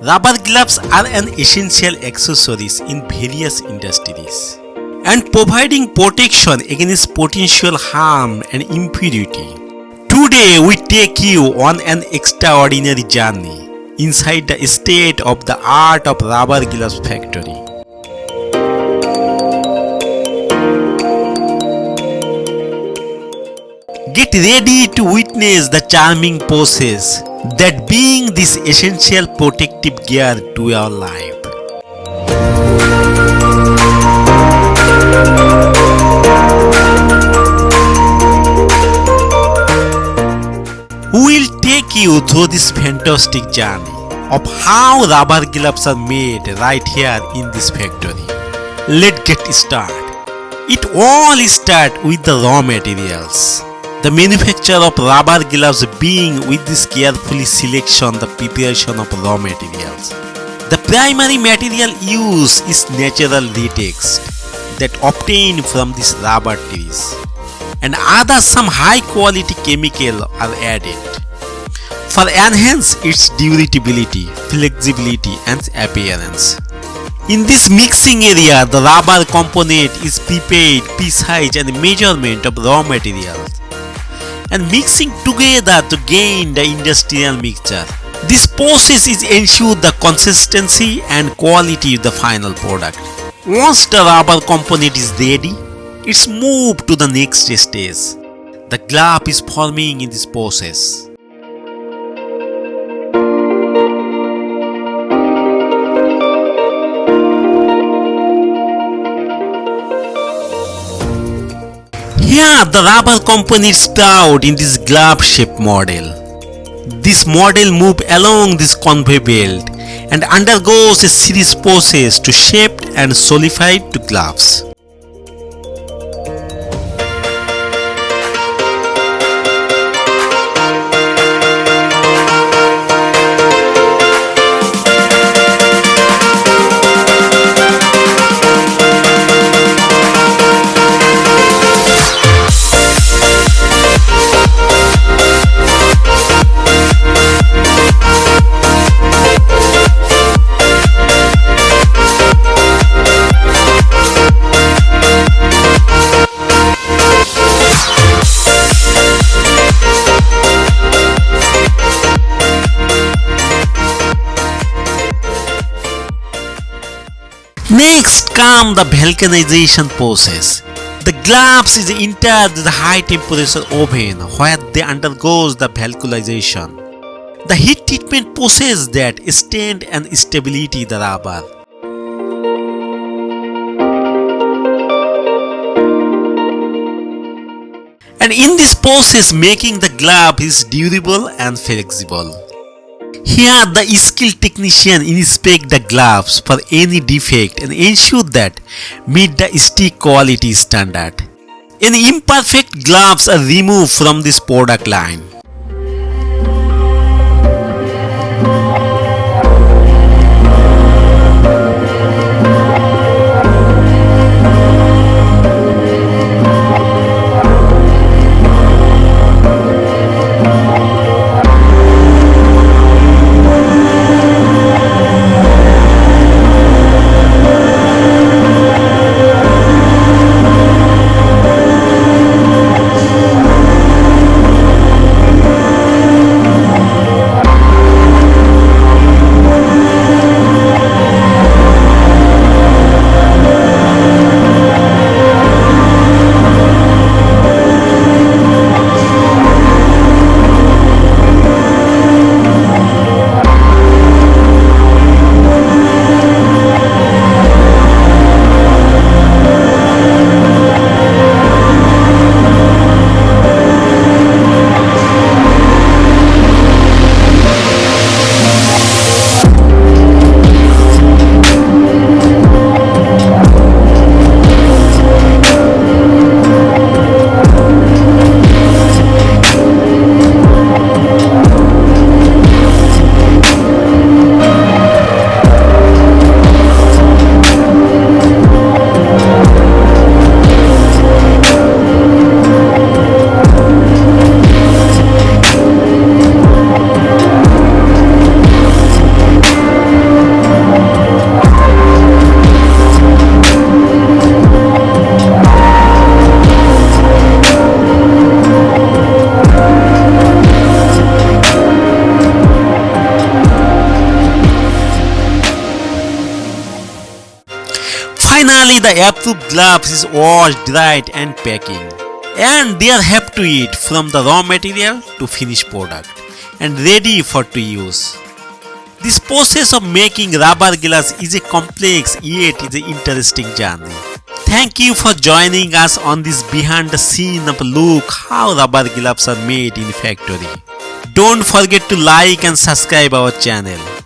Rubber gloves are an essential accessories in various industries and providing protection against potential harm and impurity. Today we take you on an extraordinary journey inside the state of the art of Rubber Gloves Factory. Get ready to witness the charming process that brings this essential protective gear to your life. We will take you through this fantastic journey of how rubber gloves are made right here in this factory. Let's get started. It all starts with the raw materials. The manufacture of rubber gloves being with this carefully selection the preparation of raw materials. The primary material used is natural latex that obtained from these rubber trees, and other some high quality chemical are added for enhance its durability, flexibility and appearance. In this mixing area, the rubber component is prepared, pre-size and measurement of raw materials and mixing together to gain the industrial mixture. This process is ensure the consistency and quality of the final product. Once the rubber component is ready, it's moved to the next stage. The glove is forming in this process. Here the rubber component sprout in this glove-shaped model. This model moves along this conveyor belt and undergoes a series process to shape and solidify to gloves. Next comes the vulcanization process. The gloves is entered the high temperature oven where they undergoes the vulcanization. The heat treatment process that strengthens and stability the rubber. And in this process making the glove is durable and flexible. Here the skilled technician inspect the gloves for any defect and ensure that meet the stick quality standard. Any imperfect gloves are removed from this product line. Finally, the approved gloves is washed, dried and packing. And they are happy to eat from the raw material to finished product and ready for to use. This process of making rubber gloves is a complex yet is an interesting journey. Thank you for joining us on this behind the scene of look how rubber gloves are made in factory. Don't forget to like and subscribe our channel.